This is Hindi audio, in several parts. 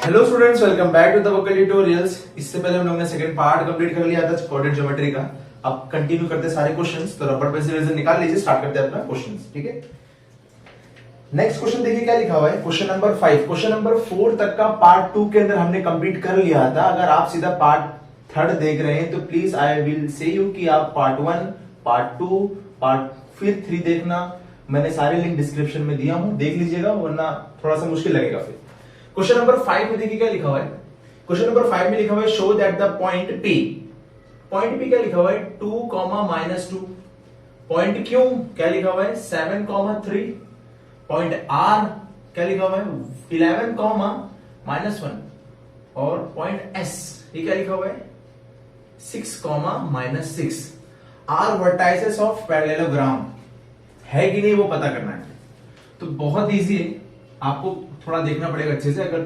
Hello students, welcome back to the vocal tutorials. इससे पहले हम लोगों ने सेकंड पार्ट कंप्लीट कर लिया था कोऑर्डिनेट ज्योमेट्री का। अब कंटिन्यू करते सारे क्वेश्चंस। तो रबर पेंसिल इरेजर निकाल लीजिए, स्टार्ट करते हैं अपना क्वेश्चंस। ठीक है, नेक्स्ट क्वेश्चन देखिए क्या लिखा हुआ है। क्वेश्चन नंबर 5, क्वेश्चन नंबर 4 तक का पार्ट 2 के अंदर हमने कंप्लीट कर लिया था। अगर आप सीधा पार्ट 3 देख रहे हैं तो please I will say you कि आप पार्ट 1, पार्ट 2, पार्ट फिर 3 देखना। मैंने सारे लिंक डिस्क्रिप्शन में दिया हूं, देख लीजिएगा, वरना थोड़ा सा मुश्किल लगेगा फिर। क्वेश्चन नंबर 5 में देखिए क्या लिखा हुआ है। क्वेश्चन नंबर 5 में लिखा हुआ है show that the point P, point P क्या लिखा हुआ है 2, -2। पॉइंट Q क्या लिखा हुआ है 7, 3। पॉइंट R क्या लिखा हुआ है 11, -1। और पॉइंट S ये क्या लिखा हुआ है 6, -6 आर वर्टाइसेस ऑफ पैरेललोग्राम। है कि नहीं वो पता करना है। तो बहुत इजी है, आपको थोड़ा देखना पड़ेगा अच्छे से। अगर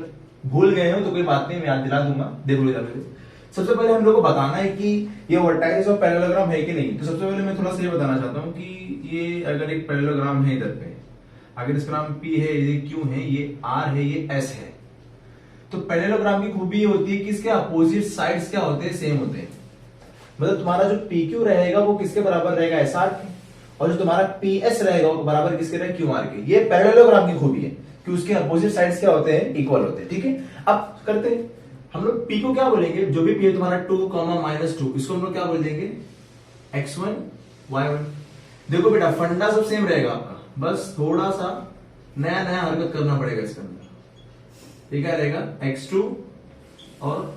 भूल गए हो तो कोई बात नहीं, मैं याद दिला दूंगा, देख लो। सबसे पहले हम लोग को बताना है कि ये वर्टाइसेस ऑफ पैरेललोग्राम है कि नहीं। तो सबसे पहले मैं थोड़ा सा ये बताना चाहता हूं कि ये अगर एक पैरेललोग्राम है, इधर पे अगर इसका नाम P है, ये Q है, ये R है, ये S है, तो पैरेललोग्राम की खूबी ये होती है कि इसके अपोजिट साइड्स क्या होते हैं, सेम होते हैं। मतलब तुम्हारा जो PQ रहेगा वो किसके बराबर रहेगा, SR के, और जो तुम्हारा PS रहेगा वो बराबर किसके रहेगा, QR के। ये पैरेललोग्राम की खूबी है कि उसके अपोजिट साइड्स क्या होते हैं, इक्वल होते हैं। ठीक है, अब करते हैं हम लोग P को क्या बोलेंगे, जो भी P है तुम्हारा 2, -2, इसको हम लोग क्या बोल देंगे x1, y1। देखो बेटा, फंडा सब सेम रहेगा आपका, बस थोड़ा सा नया नया हरकत करना पड़ेगा इसके अंदर। ये क्या रहेगा x2, और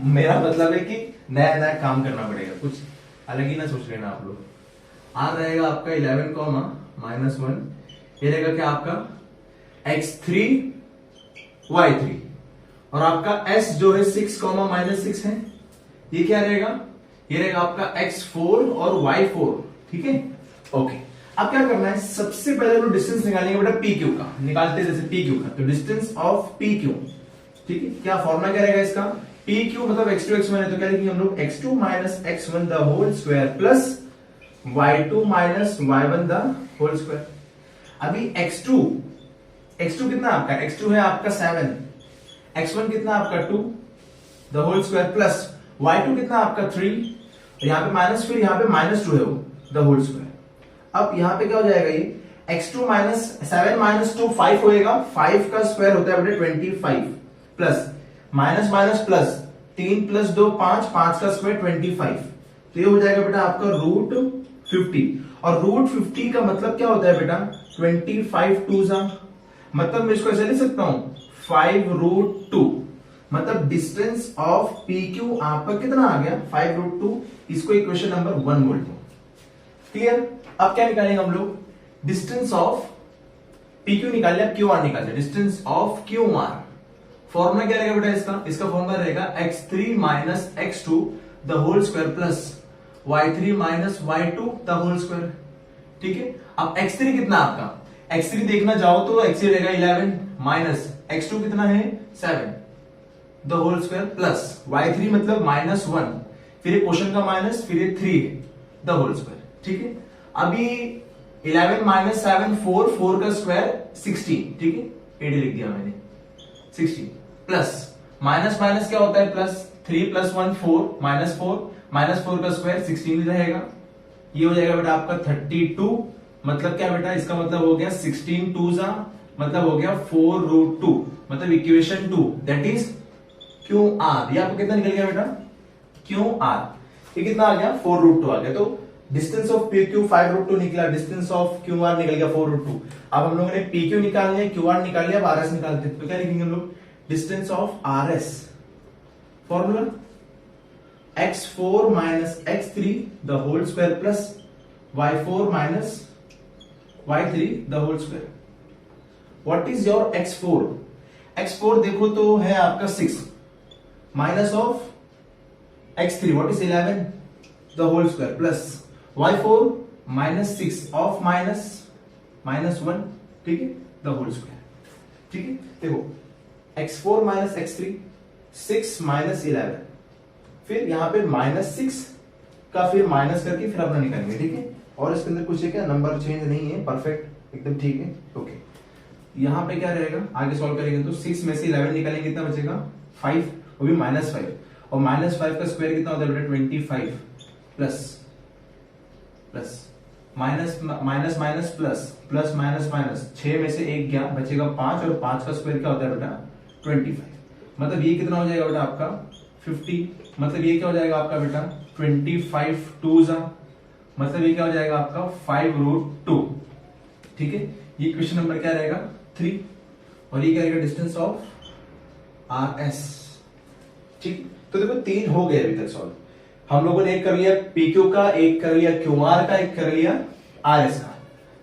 मेरा मतलब है कि नया नया काम करना पड़ेगा, कुछ अलग ही ना सोच लेना आप लोग। R रहेगा आपका 11, -1। ये रहेगा क्या आपका x3, y3। और आपका S जो है 6, -6 है, ये क्या रहेगा, ये रहेगा आपका x4 और y4। ठीक है, ओके। अब क्या करना है, सबसे पहले हम डिस्टेंस निकालेंगे बेटा PQ का। निकालते जैसे PQ का, तो डिस्टेंस ऑफ PQ। ठीक है, क्या फॉर्मूला क्या रहेगा इसका, PQ मतलब x2, x1 है, तो क्या लिखेंगे हम लोग x2 - x1 the whole square plus y2 - y1 the whole square. अभी x2 कितना आपका, x2 है आपका 7, x1 कितना आपका 2 the whole square plus y2 कितना आपका 3, यहां पे माइनस, फिर यहां पे -2 है वो द होल स्क्वायर। अब यहां पे क्या हो जाएगा, ये x2 - 7 - 2 5 होएगा, 5 का स्क्वायर होता है बेटा 25, प्लस माइनस प्लस 3 + 2 5, 5 का स्क्वायर 25। तो ये हो जाएगा बेटा आपका √50। और √50 का मतलब क्या होता है बेटा 25 2 मतलब मैं इसको ऐसे लिख सकता हूं 5√2। मतलब डिस्टेंस ऑफ PQ आपका कितना आ गया 5√2। इसको इक्वेशन नंबर 1 बोलते हैं। क्लियर। अब क्या निकालेंगे हम लोग, डिस्टेंस ऑफ PQ निकाल लिया, QR निकाल लिया, डिस्टेंस ऑफ QR। फॉर्मूला क्या रहेगा बेटा इसका फॉर्मूला रहेगा x3 - x2 the whole square plus y3 - y2 the whole square. ठीक है, अब x3 कितना आपका, x3 देखना चाहो तो x3 रहेगा 11 माइनस x2 कितना है 7 the whole square plus y3 मतलब -1, फिर क्वेश्चन का माइनस, फिर ये 3 द होल स्क्वायर। ठीक है, अभी 11 - 7 4 का स्क्वायर 16। ठीक है, 8 लिख दिया मैंने 16 प्लस माइनस क्या होता है प्लस, 3 + 1 4 -4 का स्क्वायर 16 रहेगा। ये हो जाएगा बेटा आपका 32। मतलब क्या बेटा, इसका मतलब हो गया 16 2 मतलब हो गया 4√2। मतलब इक्वेशन 2 दैट इज QR। ये आपको कितना निकल गया बेटा QR, ये कितना आ गया 4√2 आ गया। तो डिस्टेंस ऑफ PQ 5√2 निकला, डिस्टेंस ऑफ QR निकल गया 4√2। अब हम लोगों ने PQ निकाल लिया, QR निकाल लिया, अब RS निकालते हैं। तो क्या लिखेंगे हम लोग, distance of RS, formula x4 - x3 the whole square plus y4 - y3 the whole square. What is your x4, x4 देखो तो है आपका 6 minus of x3 what is 11 the whole square plus y4 -6 of -1। ठीक है, द होल स्क्वायर। ठीक है, देखो x4 - x3 6 - 11, फिर यहां पे -6 का फिर माइनस करके फिर अपना निकालेंगे। ठीक है, और इसके अंदर कुछ है क्या, नंबर चेंज नहीं है, परफेक्ट एकदम ठीक है। ओके, यहाँ पे क्या रहेगा, आगे सॉल्व करेंगे तो 6 में से 11 निकालेंगे कितना बचेगा 5, वो भी -5, और -5 का स्क्वायर कितना होता है बेटा 25 plus plus minus minus minus plus plus minus minus, 6 में से 1 गया बचेगा 5, और 5 का स्क्वायर क्या होता है बेटा 25, मतलब ये कितना हो जाएगा बेटा आपका 50, मतलब ये क्या हो जाएगा आपका बेटा 25 2 जा, मतलब ये क्या हो जाएगा आपका 5√2, ठीक है। ये क्वेश्चन नंबर क्या रहेगा 3, और ये क्या रहेगा डिस्टेंस ऑफ RS, ठीक। तो देखो 3 हो गए अभी तक सॉल्व, हम लोगों ने एक कर लिया PQ का, एक कर लिया QR का, एक कर लिया RS का,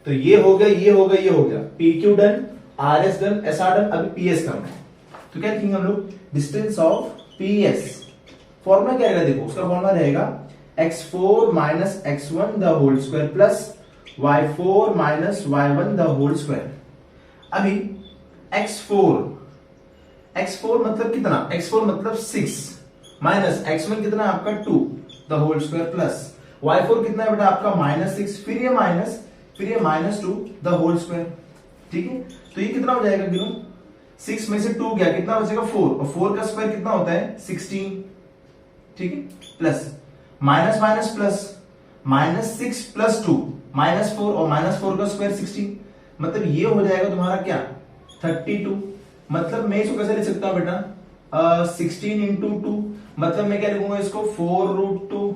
तो ये हो गया, ये हो गया, ये हो गया, PQ done, RS done, SR done, अभी PS करना है। तो क्या लिखेंगे हम लोग, डिस्टेंस ऑफ PS, फॉर्मूला क्या रहेगा देखो, उसका फॉर्मूला रहेगा x4 minus x1 the whole square plus y4 minus y1 the whole square. अभी x4 मतलब कितना, x4 मतलब 6 माइनस x1 कितना आपका 2 the whole square plus y4 कितना है बेटा आपका -6, फिर ये -2 द होल स्क्वायर, ठीक है। तो ये कितना हो जाएगा गिनो, 6 में से 2 गया, कितना बचेगा 4, और 4 का स्क्वायर कितना होता है 16, ठीक है, plus minus minus plus, -6 plus 2 -4, और -4 का स्क्वायर 16, मतलब ये हो जाएगा तुम्हारा क्या 32, मतलब मैं इसको कैसे लिख सकता हूं बेटा 16 इंटू 2, मतलब मैं क्या लिखूंगा इसको 4√2,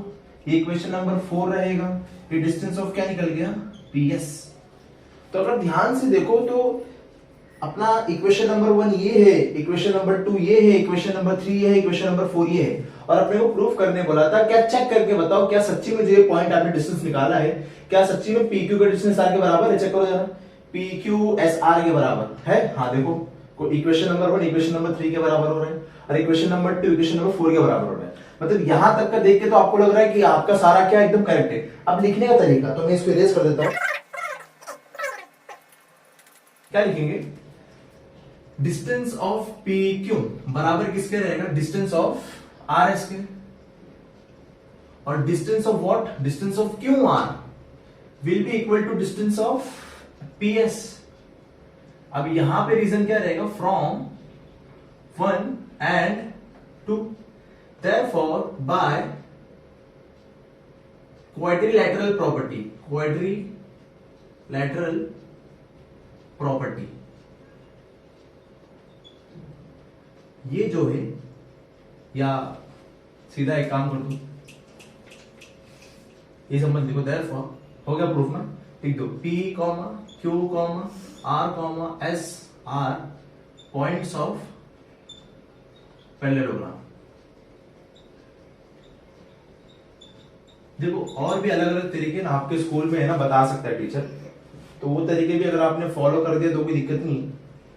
ये इक्वेशन नंबर 4 रहेगा। ये डिस्टेंस ऑफ क्या निकल गया PS। तो अगर ध्यान से देखो तो अपना इक्वेशन नंबर 1 ये है, इक्वेशन नंबर 2 ये है, इक्वेशन नंबर 3 ये है, इक्वेशन नंबर 4 ये है, और अपने को प्रूफ करने बोला था, क्या चेक करके बताओ क्या सच्ची में जो ये पॉइंट आपने डिस्टेंस निकाला है क्या सच्ची में PQ का डिस्टेंस SR के बराबर है, चेक करो जरा, PQ SR के बराबर है, हाँ देखो इक्वेशन नंबर 1 इक्वेशन नंबर 3 के बराबर हो रहा है, और इक्वेशन नंबर 2 इक्वेशन नंबर 4 के बराबर हो रहा है, मतलब यहां तक का देख के तो आपको लग रहा है कि आपका सारा क्या एकदम करेक्ट है। अब लिखने का तरीका तो मैं इसको इरेज कर देता हूं, क्या लिखेंगे, डिस्टेंस ऑफ PQ बराबर किसके रहेगा, डिस्टेंस ऑफ RS के, और distance of what, distance of QR will be equal to distance of PS। अब यहां पे रीजन क्या रहेगा, from 1 and 2, therefore by quadrilateral property ये जो है, या सीधा एक काम कर दो, ये समझ देखो, therefore हो गया प्रूफ ना, लिख दो P, Q, R, S are points of parallelogram. देखो और भी अलग अलग तरीके ना आपके स्कूल में है ना, बता सकता है टीचर, तो वो तरीके भी अगर आपने फॉलो कर दिया तो कोई दिक्कत नहीं।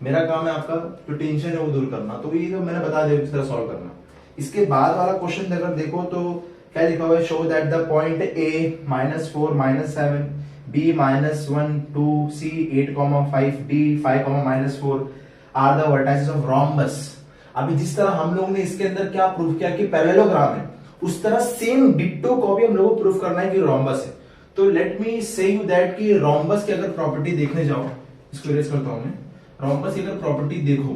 मेरा काम है आपका जो टेंशन है वो दूर करना, तो ये जो मैंने बता दिया इस तरह सॉल्व करना। इसके बाद वाला क्वेश्चन अगर देखो तो क्या लिखा हुआ है, show that the point A -4 -7 B -1 2 C 8,5 D 5,-4 are the vertices of rhombus. अभी जिस तरह हम लोग ने इसके अंदर क्या प्रूफ किया कि पैरेललोग्राम है, उस तरह सेम डिट्टो कॉपी हम लोगों को प्रूफ करना है कि रोम्बस है। तो लेट मी से यू दैट कि रोम्बस की अगर प्रॉपर्टी देखने जाओ, इसको इरेज करता हूं मैं, रोम्बस की अगर प्रॉपर्टी देखो,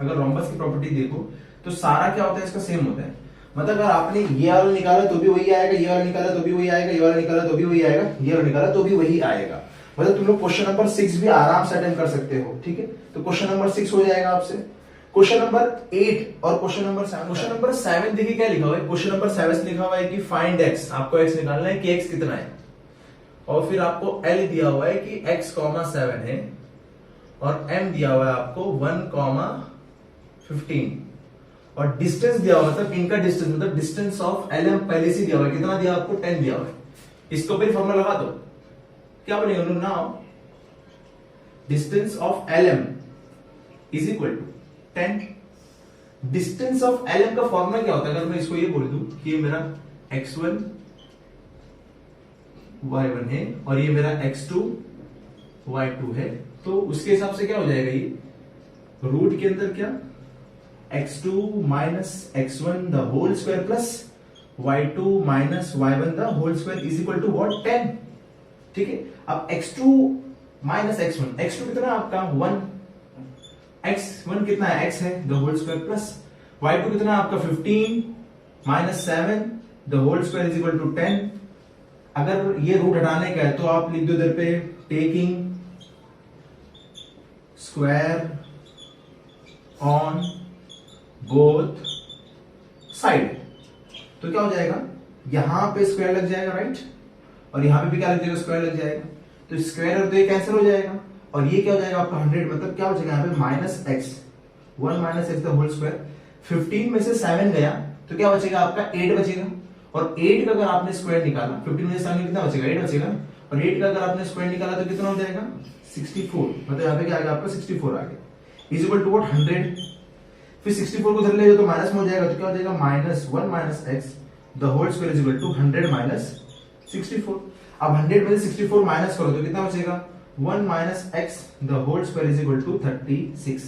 अगर रोम्बस की प्रॉपर्टी देखो तो सारा क्या होता है इसका सेम होता है। मतलब अगर आपने ये वाला निकाला तो भी वही आएगा, ये वाला निकाला तो भी वही आएगा, ये वाला निकाला तो भी वही आएगा, ये वाला निकाला तो भी वही आएगा। मतलब तुम लोग क्वेश्चन नंबर 6 भी आराम से अटेम्प्ट कर सकते हो, ठीक है। तो क्वेश्चन नंबर 6 हो जाएगा आपसे। क्वेश्चन नंबर 8 और क्वेश्चन नंबर 7। क्वेश्चन नंबर 7 देखिए क्या लिखा हुआ है, क्वेश्चन नंबर 7 लिखा हुआ है कि फाइंड x, आपको x निकालना है कि x कितना है, और फिर आपको l दिया हुआ है कि x, 7 है, और m दिया हुआ है आपको 1,15, और डिस्टेंस दिया हुआ मतलब इनका डिस्टेंस, मतलब डिस्टेंस ऑफ LM पहले से दिया हुआ है, कितना दिया आपको 10 दिया हुआ है। इसको फिर फॉर्मूला लगा दो, क्या बनेगा now distance of LM is equal to 10। Distance of LM का फॉर्मूला क्या होता है, अगर मैं इसको ये बोल दूं कि ये मेरा x1 y1 है और ये मेरा x2 y2 है, तो उसके हिसाब से क्या हो जाएगा, ये रूट के अंदर क्या x2 minus x1 the whole square plus y2 minus y1 the whole square is equal to what 10, ठीक है। अब x2 माइनस x1, x2 कितना है आपका 1, x1 कितना है x है the whole square plus y2 कितना है आपका 15 minus 7 the whole square is equal to 10। अगर ये रूट हटाने का है तो आप लिख दो इधर पे taking square on both side, तो क्या हो जाएगा, यहां पे स्क्वायर लग जाएगा राइट, और यहां पे भी क्या लग जाएगा, स्क्वायर लग जाएगा, तो स्क्वायर और तो ये कैंसिल हो जाएगा और ये क्या हो जाएगा आपका 100, मतलब क्या हो जाएगा यहाँ पे minus x 1 minus x the whole square. 15 में से 7 गया तो क्या बचेगा आपका 8 बचेगा, और 8 का अगर आपने स्क्वायर निकाला 15 में से 7 कितना बचेगा 8 बचेगा, और 8 का अगर आपने स्क्वायर निकाला तो कितना हो जाएगा 64, मतलब यहाँ पे क्या आ गया आपका 64 आ गया, इज इक्वल टू व्हाट 100। फिर 64 को उधर ले जाओ तो माइनस में हो जाएगा, तो क्या हो जाएगा minus 1 minus x the whole square is equal to 100 minus 64। अब 100 में से 64 माइनस करो तो कितना बचेगा 1 minus x the whole square is equal to 36।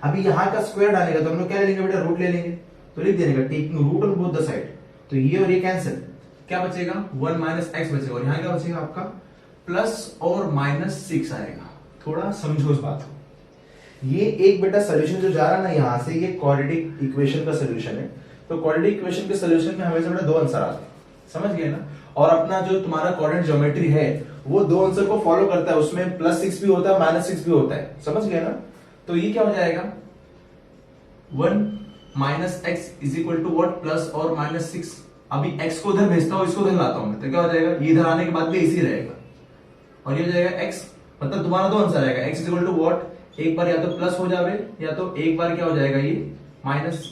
अभी यहाँ का स्क्वायर डालेगा तो हम लोग क्या ले लेंगे बेटा, रूट ले लेंगे, तो लिख देने का taking root on both the side, तो ये और ये कैंसिल, क्या बचेगा 1 माइनस एक्स बचेगा, और यहाँ क्या बचेगा आपका प्लस और माइनस 6 आएगा। थोड़ा समझो इस बात को, ये एक बेटा सोल्यूशन जो जा रहा है ना यहाँ से, ये क्वाड्रेटिक इक्वेशन का सोल्यूशन है, तो क्वाड्रेटिक इक्वेशन के सोल्यूशन में हमेशा बेटा 2 आंसर आते हैं, समझ गए ना, और अपना जो तुम्हारा कोऑर्डिनेट ज्योमेट्री है वो 2 आंसर को फॉलो करता है, उसमें +6 भी होता है -6 भी होता है, समझ गए ना। तो ये क्या हो जाएगा 1 minus x is equal to what plus और -6। अभी x को उधर भेजता हूं, इसको उधर लाता हूं, तो क्या हो जाएगा, ये इधर आने के बाद भी इसी रहेगा, और ये हो जाएगा x, मतलब तुम्हारा 2 आंसर आएगा, x is equal to what, एक बार या तो प्लस हो जाए या तो एक बार क्या हो जाएगा ये माइनस।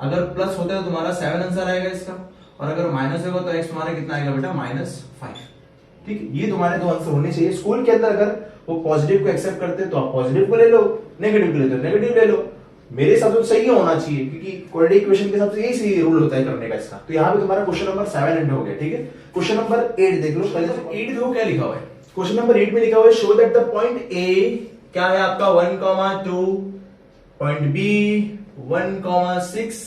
अगर प्लस होता है तो तुम्हारा 7 आंसर आएगा इसका, और अगर माइनस होगा तो x तुम्हारा कितना आएगा बेटा -5। ठीक है, ये तुम्हारे 2 आंसर होने चाहिए। स्कूल के अंदर अगर वो पॉजिटिव को एक्सेप्ट करते हैं तो आप पॉजिटिव को ले लो, नेगेटिव को ले तो नेगेटिव ले लो, मेरे हिसाब से सही होना चाहिए, क्योंकि क्वाड्रेटिक इक्वेशन के हिसाब से यही सही रूल होता है करने का इसका। तो यहाँ पे तुम्हारा क्वेश्चन नंबर 7 एंड हो गया। ठीक है, क्वेश्चन नंबर 8 देख लो, पहले 8 देखो क्या लिखा हुआ है। क्वेश्चन नंबर 8 में लिखा हुआ है show that the point A क्या है आपका 1,2, point B 1,6,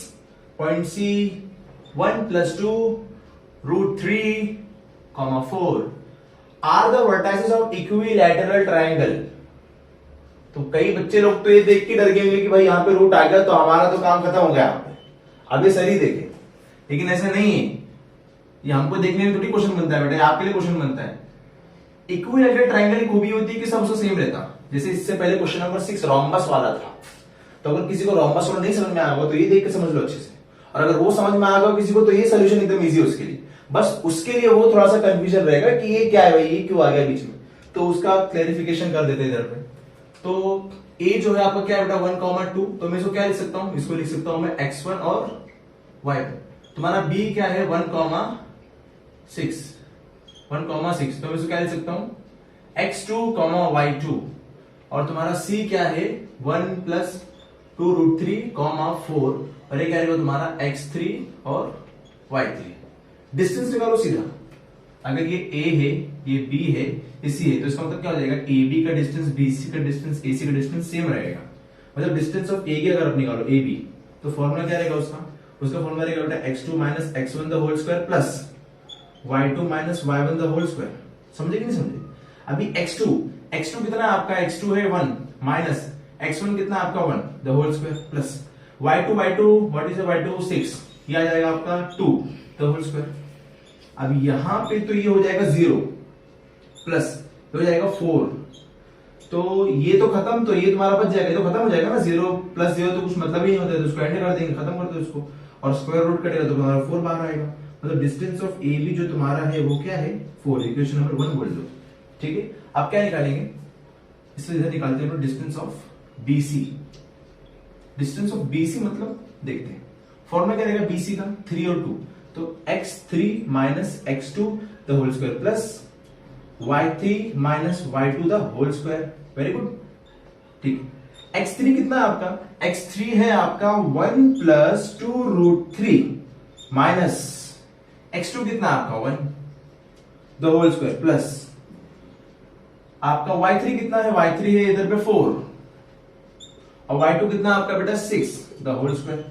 point C 1 + 2 √3, 4 are the vertices of equilateral triangle. तो कई बच्चे लोग तो ये देख के डर गए कि भाई यहाँ पे रूट आ गया तो हमारा तो काम खत्म हो गया यहाँ पे, अब ये सही देखे, लेकिन ऐसा नहीं है, ये हमको देखने में थोड़ी क्वेश्चन बनता है बेटा, आपके लिए क्वेश्चन बनता है। इक्विलैटरल ट्रायंगल की खूबी होती है कि सब उससे सेम रहता, जैसे इससे पहले क्वेश्चन नंबर 6 रोम्बस वाला था, तो अगर किसी को रोम्बस वाला नहीं समझ में आएगा तो ये देख के समझ लो अच्छे से, और अगर वो समझ में आ गया किसी को तो ये सोल्यूशन एकदम इजी है उसके लिए, बस उसके लिए वो थोड़ा सा कंफ्यूजन रहेगा कि ये क्या है भाई, ये क्यों आ गया बीच में, तो उसका क्लैरिफिकेशन कर देते इधर पे। तो ए जो है आपका क्या है बेटा 1,2, तो मैं इसको क्या लिख सकता हूं, इसको लिख सकता हूं मैं x1 और y1। तुम्हारा b क्या है 1,6, 1,6, तो मैं इसको क्या लिख सकता हूं x2, y2, और तुम्हारा c क्या है 1 + 2 √3, 4, और ये क्या रहेगा तुम्हारा x3 और y3। डिस्टेंस निकालो सीधा, अगर ये a है, ये b है, ये c है, तो इसका मतलब क्या हो जाएगा ab का डिस्टेंस, bc का डिस्टेंस, ac का डिस्टेंस सेम रहेगा, मतलब डिस्टेंस ऑफ a की अगर आप निकालो ab, तो फॉर्मूला क्या रहेगा उसका फॉर्मूला रहेगा बेटा x2 - x1 the whole square plus y2 - y1 the whole square. समझे कि नहीं समझे? अभी x2 कितना है आपका, x2 है 1 माइनस x1 कितना आपका 1 the whole square plus y2 what is y2 6, ये आ जाएगा आपका 2 द होल स्क्वायर। अब यहां पे तो ये हो जाएगा 0 प्लस हो जाएगा 4, तो ये तो खत्म, तो ये तुम्हारा बच जाएगा, ये तो खत्म हो जाएगा ना, 0 + 0 तो कुछ मतलब ही नहीं होता है, तो उसको एंड कर देंगे, खत्म कर दो इसको, और स्क्वायर रूट कटेगा तो तुम्हारा 4 बाहर आएगा, मतलब डिस्टेंस ऑफ ए बी जो तुम्हारा है वो क्या है 4, इक्वेशन नंबर 1 बोल दो। ठीक है, अब क्या निकालेंगे, इससे इधर निकालते हैं distance of BC. Distance of BC मतलब देखते हैं, फॉर्मूला क्या रहेगा बीसी का 3 और 2, तो x3 - x2 the whole square plus y3 - y2 the whole square. Very good, ठीक। x3 कितना है आपका, x3 है आपका 1 + 2 √3 माइनस x2 कितना आपका 1 द होल स्क्वायर प्लस आपका y3 कितना है, y3 है इधर पे 4, और y2 कितना आपका बेटा 6 द होल स्क्वायर।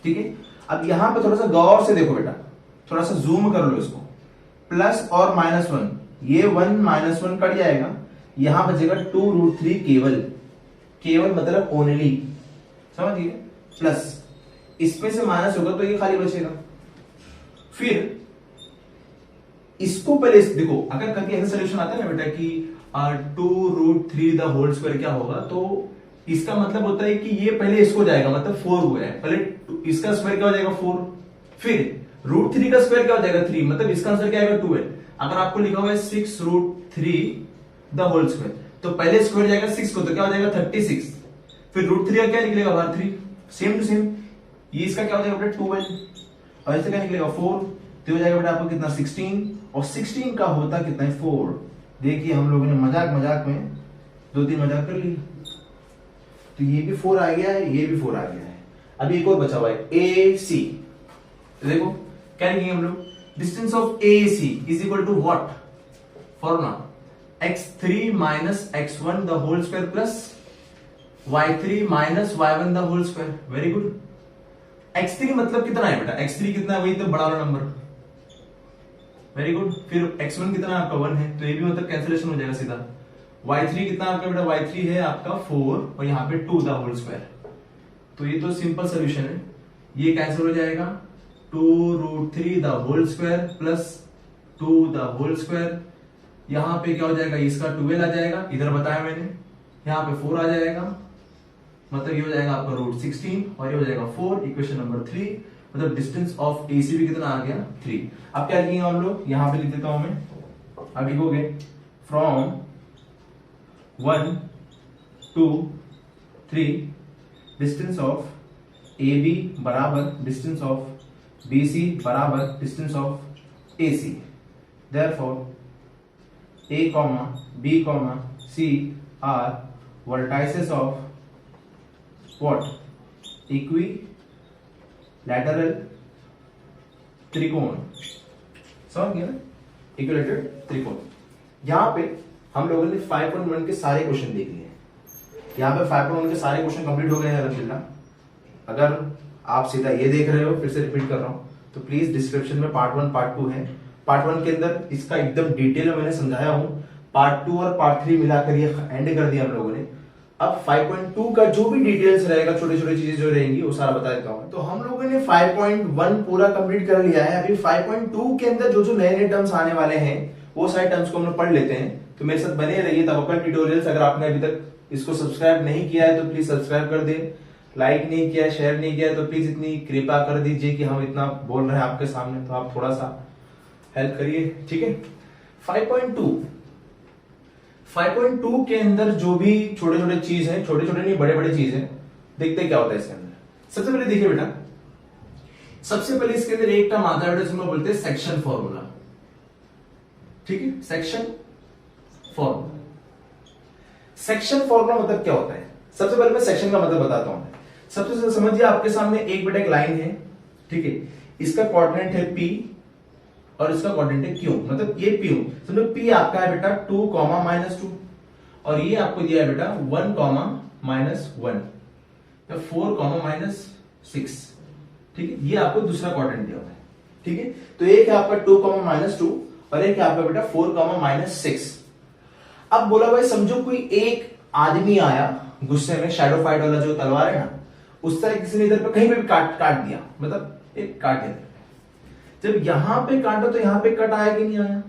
ठीक है, अब यहां पे थोड़ा सा गौर से देखो बेटा, थोड़ा सा जूम कर लो इसको, प्लस और -1, ये 1 - 1 कट जाएगा, यहां बचेगा 2√3 केवल, केवल मतलब ओनली, समझिए, प्लस इसमें से माइनस होगा तो ये खाली बचेगा। फिर इसको पहले देखो, अगर कभी ऐसा सोल्यूशन आता है ना बेटा कि 2√3 द होल स्क्वायर क्या होगा, तो इसका मतलब होता है कि ये पहले इसको जाएगा, मतलब 4 हुआ है, पहले इसका स्क्वायर क्या हो जाएगा 4, फिर √3 का स्क्वायर क्या हो जाएगा 3, मतलब इसका आंसर क्या आएगा 2 है। अगर आपको लिखा हुआ है 6√3 द होल स्क्वायर, तो पहले स्क्वायर जाएगा 6 को, तो क्या हो जाएगा 36, फिर √3 का क्या निकलेगा बाहर 3, सेम टू सेम ये इसका क्या हो जाएगा बेटा 12, और इससे क्या निकलेगा 4, तो हो जाएगा बेटा आपको कितना 16, और 16 का होता कितना है 4। देखिए हम लोगों ने मजाक मजाक में 2-3 मजाक कर ली, तो ये भी 4 आ गया है, ये भी 4 आ गया है। अभी एक और बचा हुआ है ए सी, देखो क्या लिखेंगे हम लोग, distance of A C is equal to what, formula x3 minus x1 the whole square plus y3 minus y1 the whole square. Very good. x3 मतलब कितना है बेटा, x3 कितना है, वही तो बड़ा वाला नंबर। Very good. फिर x1 कितना है आपका 1 है, तो ये भी मतलब कैंसिलेशन हो जाएगा सीधा। y3 कितना आपका बेटा, y3 है आपका 4 और यहाँ पे 2 द होल स्क्वायर, तो ये तो सिंपल सोल्यूशन है, ये कैंसिल हो जाएगा। 2√3 the whole square plus 2 the whole square, यहां पे क्या हो जाएगा, इसका 12 आ जाएगा, इधर बताया मैंने, यहाँ पे 4 आ जाएगा, मतलब ये हो जाएगा आपका √16 और ये हो जाएगा 4, इक्वेशन नंबर 3, मतलब डिस्टेंस ऑफ एसी भी कितना आ गया 3। अब क्या लिखेंगे हम लोग, यहां पे लिख देता हूं मैं, अब लिखोगे from 1 2 3 distance of A B बराबर डिस्टेंस ऑफ बी सी बराबर distance of A C, therefore A comma B comma C are vertices of what, equilateral त्रिकोण, समझ गए ना, इक्विलैटरल त्रिकोण। यहां पे हम लोगों ने 5.1 के सारे क्वेश्चन देख लिए, यहाँ पे 5.1 के सारे क्वेश्चन कंप्लीट हो गए हैं अल्हम्दुलिल्लाह। अगर आप सीधा ये देख रहे हो, फिर से रिपीट कर रहा हूं, तो प्लीज डिस्क्रिप्शन में पार्ट 1 पार्ट 2 है। पार्ट 1 के अंदर इसका एकदम डिटेल में मैंने समझाया हूं, पार्ट 2 और पार्ट 3 मिलाकर ये एंड कर दिया हम लोगों ने। अब 5.2 का जो भी डिटेल्स रहेगा, छोटे छोटे चीजें जो रहेंगी वो सारा बता देता हूं। तो हम लोगों ने 5.1 पूरा कंप्लीट कर लिया है। अभी 5.2 के अंदर जो जो नए नए टर्म्स आने वाले हैं वो सारे टर्म्स को हम लोग पढ़ लेते हैं। तो मेरे साथ बने रहिए तवक्कल ट्यूटोरियल्स। अगर आपने अभी तक इसको सब्सक्राइब नहीं किया है तो प्लीज सब्सक्राइब कर दे, लाइक नहीं किया, शेयर नहीं किया तो प्लीज इतनी कृपा कर दीजिए कि हम इतना बोल रहे हैं आपके सामने, तो आप थोड़ा सा हेल्प करिए, ठीक है। 5.2 के अंदर जो भी छोटे छोटे चीज है, छोटे छोटे नहीं बड़े बड़े चीज है, देखते क्या होता है इसके अंदर। सबसे पहले देखिए बेटा, सबसे पहले इसके अंदर एक टर्म आता है बेटा जिसको बोलते हैं सेक्शन फॉर्मूला, ठीक है। सेक्शन फॉर्मूला, सेक्शन फॉर्मूला मतलब क्या होता है, सबसे पहले मैं सेक्शन का मतलब बताता हूं। सबसे पहले समझिए, आपके सामने एक बेटा एक लाइन है, ठीक है, इसका कोऑर्डिनेट है P और इसका कोऑर्डिनेट है Q, मतलब ये P, समझो P आपका है बेटा 2, -2 और ये आपको दिया है बेटा 1, -1 या 4, -6, ठीक है। ये आपको दूसरा कोऑर्डिनेट दिया हुआ है, ठीक है। तो एक है आपका 2, -2 और एक है आपका बेटा 4, -6। अब बोला भाई समझो कोई एक आदमी आया गुस्से में, शैडो फाइट वाला जो तलवार है ना, उस तरह किसी ने इधर पे कहीं पे भी काट दिया, मतलब एक काट दिया। जब यहां पे काटा तो यहां पे कट आया कि नहीं आया।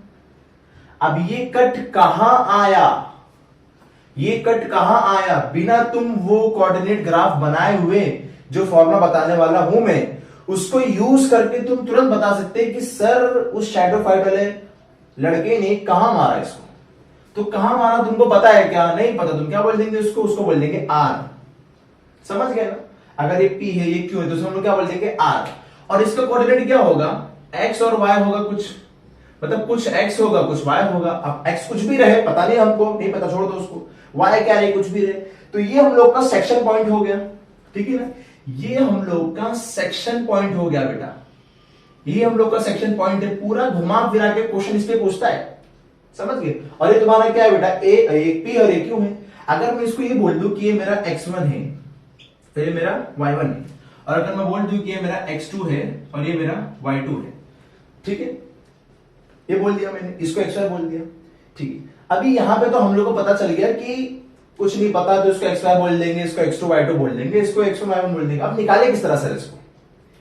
अब ये कट कहां आया, ये कट कहां आया, बिना तुम वो कोऑर्डिनेट ग्राफ बनाए हुए जो फॉर्मूला बताने वाला हूं मैं, उसको यूज करके तुम तुरंत बता सकते हैं कि सर उस शैडो फाइट वाले लड़के ने कहां मारा इसको। तो कहां मारा तुमको पता है क्या, नहीं पता, तुम क्या बोल देंगे उसको बोल देंगे आर, समझ गए ना। अगर ये P है ये Q है तो हम लोग क्या बोल देंगे आर, और इसका कोऑर्डिनेट क्या होगा, x और y होगा, कुछ मतलब कुछ x होगा कुछ y होगा। अब x कुछ भी रहे, पता नहीं हमको, नहीं पता, छोड़ दो उसको, y क्या रहे कुछ भी रहे, तो ये हम लोग का सेक्शन पॉइंट हो गया, ठीक है ना। ये हम लोग का सेक्शन पॉइंट हो गया बेटा, ये हम लोग का सेक्शन पॉइंट है। पूरा घुमा फिरा के क्वेश्चन इसलिए पूछता है, समझ गए। और ये तुम्हारा क्या है बेटा, एक P और एक Q है। अगर मैं इसको ये बोल दूं कि ये मेरा x1 है तो ये मेरा y1 है, और अगर मैं बोल दूं कि ये मेरा x2 है और ये मेरा y2 है, ठीक है, ये बोल दिया मैंने, इसको x1 बोल दिया, ठीक है, अभी यहाँ पे तो हम लोग को पता चल गया कि कुछ नहीं पता तो इसको एक्स वाई बोल देंगे, इसको एक्स टू वाई टू बोल देंगे, इसको एक्स वाई वन बोल देंगे। अब निकाले किस तरह सर इसको,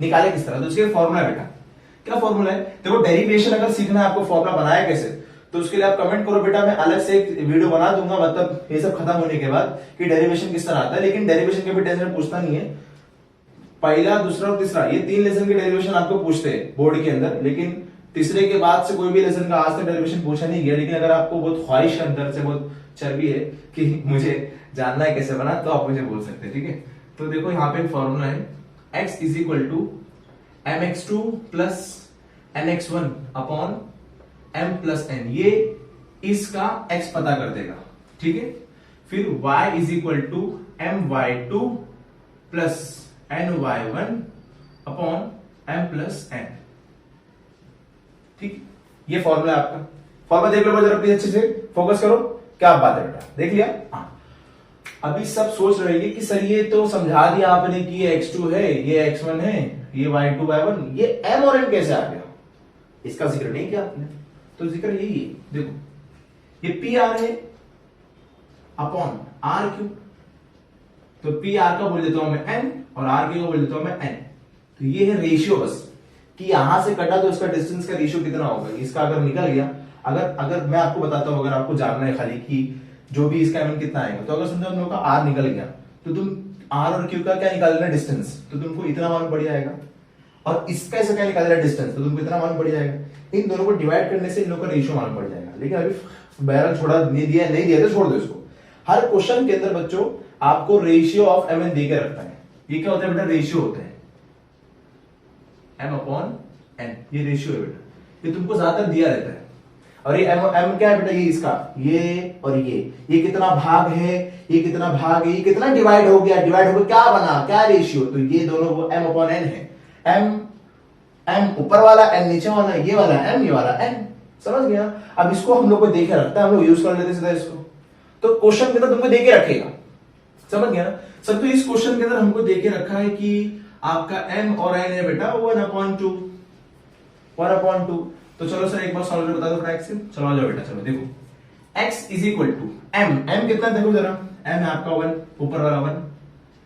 निकाले किस तरह? तो उसके फॉर्मूला है बेटा, क्या फॉर्मूला है? देखो डेरिवेशन अगर सीखना है आपको, फॉर्मूला बनाया कैसे, तो उसके लिए आप कमेंट करो बेटा, मैं अलग से एक वीडियो बना दूंगा, मतलब ये सब खत्म होने के बाद कि डेरिवेशन किस तरह आता है। लेकिन डेरिवेशन के भी टेंशन पूछता नहीं है, पहला दूसरा और तीसरा ये 3 लेसन के डेरिवेशन आपको पूछते हैं बोर्ड के अंदर, लेकिन तीसरे के बाद से कोई भी लेसन का आज तक डेरिवेशन पूछा नहीं गया। लेकिन अगर आपको बहुत ख्वाहिश अंदर से बहुत चर्बी है कि मुझे जानना है कैसे बना, तो आप मुझे बोल सकते हैं, ठीक है। तो देखो यहाँ पे फॉर्मूला है x is equal to mx2 plus nx1 upon m plus n, ये इसका x पता कर देगा, ठीक है। फिर y is equal to my2 plus ny1 upon m plus n, ठीक। ये फॉर्मूला है आपका। फॉर्मूला देख लो जरा प्लीज, अच्छे से फोकस करो, क्या बात है बेटा, देख लिया? हाँ, अभी सब सोच रहे हैं कि सर ये तो समझा दिया आपने कि ये x2 है, ये x1 है, ये y2 y1, ये m और n कैसे आ गया? इसका जिक्र नहीं किया आपने, तो जिक्र यही है। देखो ये पी आर है अपॉन आर क्यू, तो पी आर का बोल देता हूं मैं n और आर क्यू का बोल देता हूं मैं n। तो ये है रेशियो, बस कि यहां से कटा तो इसका डिस्टेंस का रेशियो कितना होगा, इसका अगर निकल गया, अगर मैं आपको बताता हूं, अगर आपको जानना है खाली कि जो भी इसका एम कितना आएगा, तो अगर समझो हम लोग का आर निकल गया, तो तुम आर और क्यू का क्या निकालना डिस्टेंस, तो तुमको इतना मालूम पड़ जाएगा, और इसका ऐसा क्या निकालना डिस्टेंस, तो तुमको इतना मालूम पड़ जाएगा। इन दोनों को डिवाइड करने से इन लोगों का रेशियो मालूम पड़ जाएगा। लेकिन अभी बहरहाल छोड़ा नहीं दिया तो छोड़ दो इसको। हर क्वेश्चन के अंदर बच्चों आपको रेशियो ऑफ एम एन दे के रखता है। ये क्या होता है बेटा? रेशियो होता है एम अपॉन एन, ये रेशियो है बेटा, ये तुमको ज्यादातर दिया रहता है। और ये एम क्या है बेटा? ये इसका, ये और ये कितना भाग है, ये कितना भाग है, ये कितना डिवाइड हो गया, क्या बना, क्या रेशियो, तो ये दोनों वो एम अपॉन एन है। एम ऊपर वाला, एन नीचे वाला, ये वाला एम, ये वाला एन, समझ गया? अब इसको हम लोग को देखे रखता है, हम लोग यूज कर लेते सीधा इसको। तो क्वेश्चन के अंदर तुमको देके रखेगा, समझ गया ना सर? तो इस क्वेश्चन के अंदर हमको देके रखा है कि आपका एम और एन है बेटा 1/2, 1/2। तो चलो सर एक बार सॉल्व बता दो फटाक से, चलो आ जाओ बेटा, चलो देखो x is equal to m कितना देखो जरा, m है आपका 1, ऊपर वाला 1,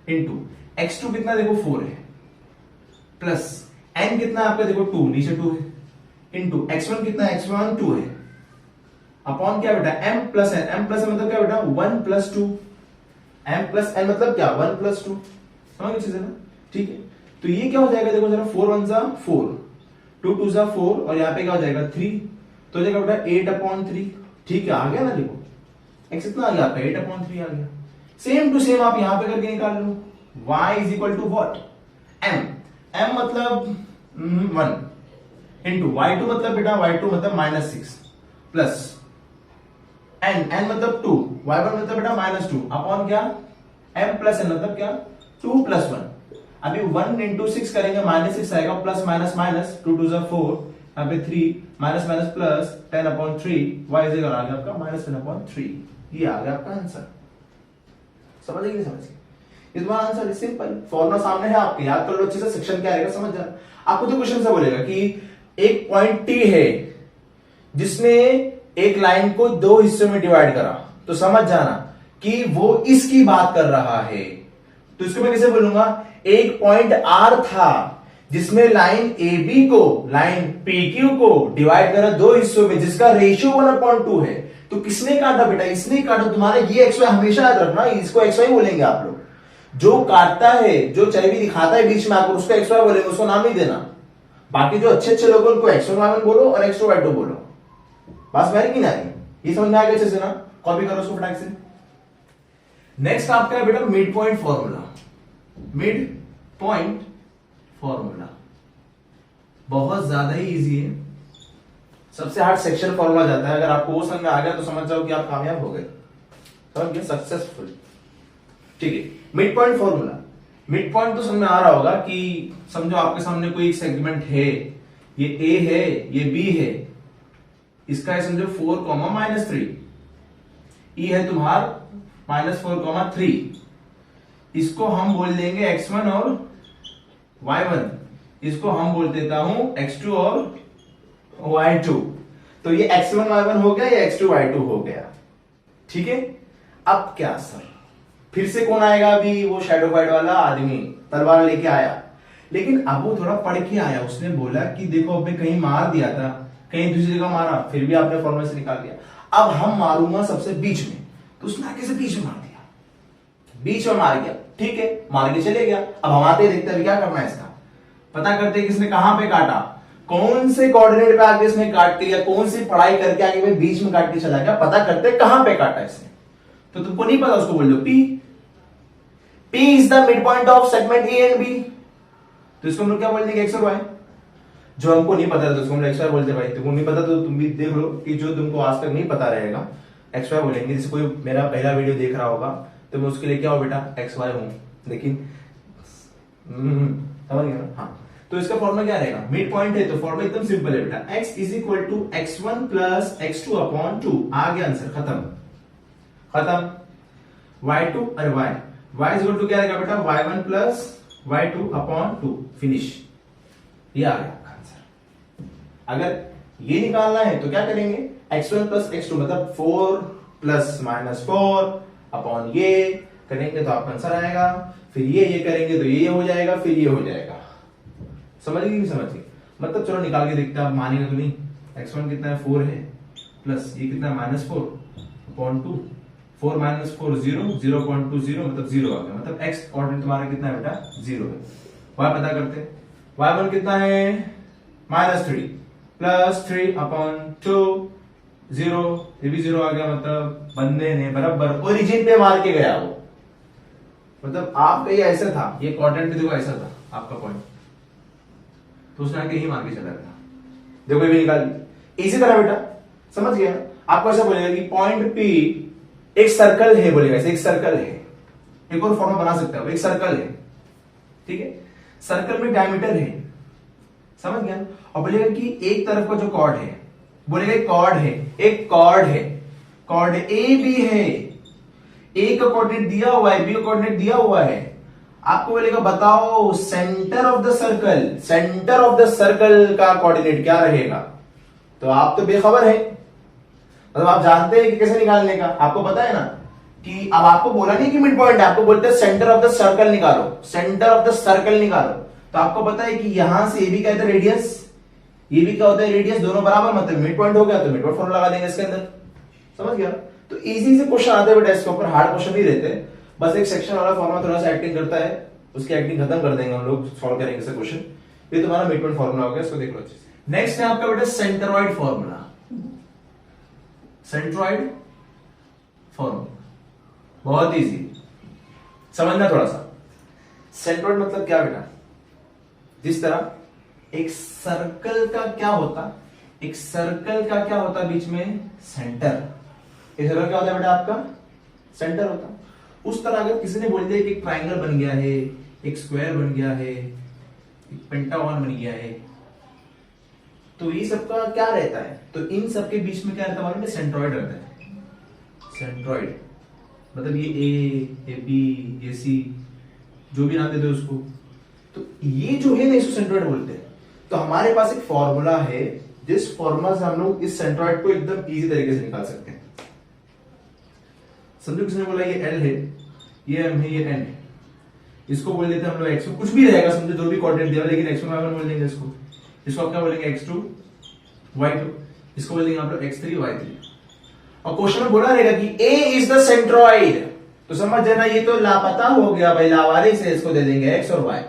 इंटू x2 कितना देखो 4 है, प्लस n कितना आपका देखो 2, नीचे 2 है, इंटू x1 कितना, x1 2 है, अपॉन क्या बेटा m प्लस n मतलब क्या बेटा 1 प्लस 2, m प्लस n मतलब क्या 1 प्लस 2, समझ गए चीजें ना? ठीक है, तो ये क्या हो जाएगा देखो जरा, 4 1 जा 4, 2 2 जा 4, और यहाँ पे क्या हो जाएगा 3, तो हो जाएगा बेटा 8/3, ठीक है, आ गया ना? देखो x इतना आ गया आपका 8/3 आ गया। सेम टू सेम आप यहां पे करके निकाल लो, y is equal to what, m मतलब 1 इंटू y2 मतलब बेटा y2 मतलब -6 प्लस n मतलब 2, y1 मतलब बेटा -2 अपॉन क्या m प्लस n मतलब क्या 2 प्लस 1। अभी 1 इंटू 6 करेंगे, -6 आएगा, प्लस माइनस माइनस 2 2 4, यहाँ पे 3 minus minus plus 10/3, y is equal आ गया आपका -10/3। ये आ गया आपका आंसर, समझ गए नहीं समझ गए? इस बार आंसर सिंपल, फॉर्मूला सामने है आपके, याद कर लो अच्छे से, सेक्शन क्या रहेगा समझ जाना। आपको तो क्वेश्चन से बोलेगा कि एक पॉइंट टी है जिसने एक लाइन को 2 हिस्सों में डिवाइड करा, तो समझ जाना कि वो इसकी बात कर रहा है। तो इसको मैं कैसे बोलूंगा, एक पॉइंट आर था जिसमें लाइन ए बी को लाइन पी क्यू को डिवाइड करा 2 हिस्सों में, जिसका रेशियो 1/2 है। तो किसने काटा बेटा? इसने काटा। तुम्हारे ये एक्स वाई हमेशा याद रखना, इसको एक्स वाई बोलेंगे आप लोग। जो काटता है, जो चर्बी दिखाता है बीच में आपको, उसको एक्स वाई बोलेंगे, उसको नाम नहीं देना। बाकी जो अच्छे अच्छे लोग उनको एक्स वाई बोलो और एक्स वाई बोलो, बस मेरी की ना ये समझ में आएगा अच्छे से ना? कॉपी करो उसको फटाक से। नेक्स्ट आपका है बेटा mid point formula. Mid point formula बहुत ज्यादा ही इजी है, सबसे हार्ड सेक्शन फॉर्मूला जाता है। अगर आपको वो समझ में आ गया तो समझ जाओ कि आप कामयाब हो गए, समझ गए, सक्सेसफुल। ठीक है, mid point formula. Mid point तो समझ में आ रहा होगा कि समझो आपके सामने कोई एक सेगमेंट है, ये ए है, ये बी है, इसका है समझो 4, -3, ई है तुम्हार -4, इसको हम बोल देंगे x1 और y1, इसको हम बोल देता हूं x2 और y2। तो ये x1 y1 हो गया, ये x2 y2 हो गया। ठीक है, अब क्या सर, फिर से कौन आएगा? अभी वो शैडो फाइट वाला आदमी तलवार लेके आया, लेकिन अब वो थोड़ा पढ़ के आया। उसने बोला कि देखो अब मैं कहीं मार दिया था, कहीं दूसरी जगह मारा, फिर भी आपने फॉर्मूला से निकाल दिया। अब हम मारूंगा सबसे बीच में, तो उसने आगे से बीच में मार दिया, बीच में मार गया। ठीक है, मार के चले गया। अब हम आते देखते हैं क्या करना है इसका, पता करते हैं किसने कहां पे काटा, कौन से कोऑर्डिनेट पे आगे इसने काट के, या कौन सी पढ़ाई करके आगे में बीच में काट के चला गया, पता करते कहां पे काटा इसने। तो तुमको नहीं पता, उसको बोल दो P। P is the mid point of segment A and B। तो इसको हम लोग क्या बोल देंगे, X और Y। जो हमको नहीं पता तो उसको हम X Y बोलते। भाई तुमको नहीं पता तो तुम भी देख लो कि जो तुमको आज तक नहीं पता रहेगा X Y बोलेंगे। जैसे कोई मेरा पहला वीडियो देख रहा होगा तो मैं उसके लिए क्या हो बेटा, X Y हूं, लेकिन समझ गया ना? हाँ, तो इसका फॉर्मूला क्या रहेगा, मिड पॉइंट है तो फॉर्मूला एकदम सिंपल है बेटा, x is equal to x1 plus x2 upon 2। आ गया आंसर, खत्म खत्म। y2 और y इज इक्वल टू क्या रहेगा बेटा, y1 plus y2 upon 2, finish. ये आ गया आंसर। अगर ये निकालना है तो क्या करेंगे, x1 प्लस x2 मतलब 4 प्लस माइनस 4 अपॉन ये करेंगे तो आपका आंसर आएगा। फिर ये करेंगे तो ये हो जाएगा, फिर ये हो जाएगा। समझ गई नहीं समझ गई? मतलब चलो निकाल के देखते हैं, आप मानेंगे तो नहीं। x1 कितना है, 4 है, प्लस ये कितना है, -4 अपॉन 2। 4 माइनस 4 0, 0.20 मतलब 0 आ गया। मतलब x कोऑर्डिनेट तुम्हारा कितना है बेटा, 0 है। y पता करते हैं, y1 कितना है, -3 प्लस 3 अपॉन 2 0, ये भी 0 आ गया। मतलब बंदे ने बराबर ओरिजिन पे मार के गया वो। मतलब आपका ये ऐसा था, ये कोऑर्डिनेट भी देखो ऐसा था आपका पॉइंट, तो उसने आके यही मार के चला गया। देखो ये भी निकाल ली। इसी तरह बेटा समझ गया, आपको ऐसा बोलेगा कि पॉइंट P एक सर्कल है, बोलेगा ऐसे एक सर्कल है। एक और फॉर्म बना सकते हो, एक सर्कल है, ठीक है, सर्कल में डायमीटर है, समझ गया। और बोलेगा कि एक तरफ का जो कॉर्ड है, बोलेगा एक कॉर्ड है, एक कॉर्ड है, कॉर्ड A भी है, A का कोऑर्डिनेट दिया हुआ है, B का कोऑर्डिनेट दिया हुआ है। आपको बोलेगा बताओ centre of the circle, centre of the circle का कोऑर्डिनेट क्या रहेगा। तो आप तो बेखबर है, मतलब आप जानते हैं कि कैसे निकालने का, आपको पता है ना कि अब आपको बोला नहीं कि मिड पॉइंट है, आपको बोलते हैं सेंटर ऑफ द सर्कल निकालो, सेंटर ऑफ द सर्कल निकालो। तो आपको पता है कि यहां से ये भी क्या होता है, रेडियस, ये भी क्या होता है, रेडियस, दोनों बराबर, मतलब मिड पॉइंट हो गया तो मिड पॉइंट फॉर्मूला लगा देंगे इसके अंदर। समझ गया? तो इजी से क्वेश्चन आते हैं बेटा इसके ऊपर, हार्ड क्वेश्चन नहीं रहते। बस एक सेक्शन वाला फॉर्मूला थोड़ा सा एक्टिंग करता है, उसकी एक्टिंग खत्म कर देंगे हम लोग, सॉल्व करेंगे इसका क्वेश्चन। ये तुम्हारा मिड पॉइंट फॉर्मूला हो गया, इसको देख लो अच्छे से। नेक्स्ट है आपका बेटा सेंटरॉइड फॉर्मूला। सेंट्रॉइड फॉर्मूला बहुत इजी, समझना थोड़ा सा। सेंट्रॉइड मतलब क्या बेटा, जिस तरह एक सर्कल का क्या होता, एक सर्कल का क्या होता बीच में, सेंटर। एक सर्कल क्या होता है बेटा आपका, सेंटर होता। उस तरह अगर किसी ने बोल दिया कि एक ट्राइंगल बन गया है, एक स्क्वायर बन गया है, एक पेंटागन बन गया है, तो ये सबका क्या रहता है, तो इन सबके बीच में क्या रहता है, सेंट्रॉइड रहता है। सेंट्रॉइड मतलब ये बी, ये सी, जो भी नाम देते हो उसको, तो ये जो है ना इसको सेंट्रॉइड बोलते हैं। तो हमारे पास एक फॉर्मूला है, जिस फॉर्मूला से हम लोग इस सेंट्रॉइड को एकदम इजी तरीके से निकाल सकते हैं। समझो किसने बोला ये L है, ये M है, ये N है, इसको बोल देते हैं हम लोग x1, कुछ भी रहेगा समझो, जो भी कोऑर्डिनेट दिया, लेकिन x1 y1 बोल देंगे इसको। इसको आप क्या बोलेंगे, x2 y2, इसको बोल देंगे आप लोग x3 y3। और क्वेश्चन में बोला रहेगा कि A इज द सेंट्रॉइड, तो समझ जाना ये तो लापता हो गया भाई, लावारिस है, इसको दे देंगे x और y।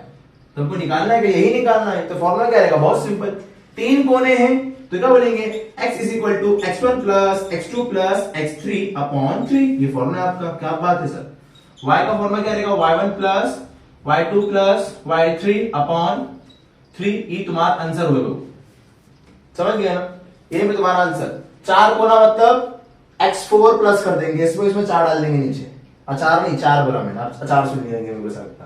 तो हमको निकालना है कि यही निकालना है, तो फॉर्मूला क्या रहेगा, बहुत सिंपल, तीन कोने हैं तो क्या बोलेंगे, x is equal to x1 plus x2 plus x3 upon 3। ये फॉर्मूला आपका, क्या बात है सर। y का फॉर्मूला क्या रहेगा, y1 plus y2 plus y3 upon 3। ये तुम्हारा आंसर हो गया, समझ गया ना, ये भी तुम्हारा आंसर। चार कोना मतलब x4 प्लस कर देंगे, इसमें 4 डाल देंगे नीचे, चार नहीं 4 बोला मैंने, 4 सुन लेंगे मेरे साथ।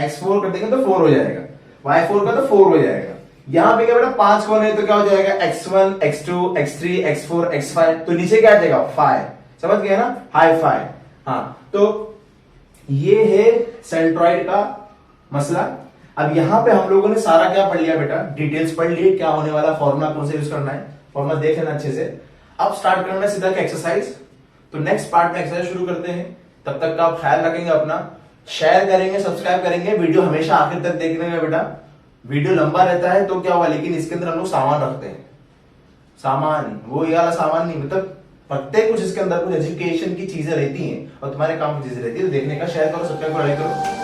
x4 कर देंगे तो 4 हो जाएगा, y4 का तो 4 हो जाएगा। यहां पे क्या बेटा 5 कोने, तो क्या हो जाएगा, x1 x2 x3 x4 x5, तो नीचे क्या आ जाएगा 5। समझ गए ना, हाई 5। हाँ, तो ये है सेंट्रॉइड का मसला। अब यहां पे हम लोगों ने सारा क्या पढ़ लिया बेटा, डिटेल्स पढ़ लिए, क्या होने वाला, फॉर्मूला कौन सा यूज करना है। फॉर्मूला देख लेना अच्छे से। अब स्टार्ट करना है सीधा एक्सरसाइज। तो नेक्स्ट पार्ट में एक्सरसाइज शुरू करते हैं। तब तक का आप ख्याल रखेंगे अपना, शेयर करेंगे, सब्सक्राइब करेंगे, वीडियो हमेशा आखिर तक देखने में बेटा। वीडियो लंबा रहता है तो क्या हुआ, लेकिन इसके अंदर हम लोग सामान रखते हैं। सामान वो ये वाला सामान नहीं, मतलब प्रत्येक कुछ इसके अंदर कुछ एजुकेशन की चीजें रहती हैं और तुम्हारे काम की चीजें रहती है। तो देखने का, शेयर करो, सब्सक्राइब करो, लाइक करो।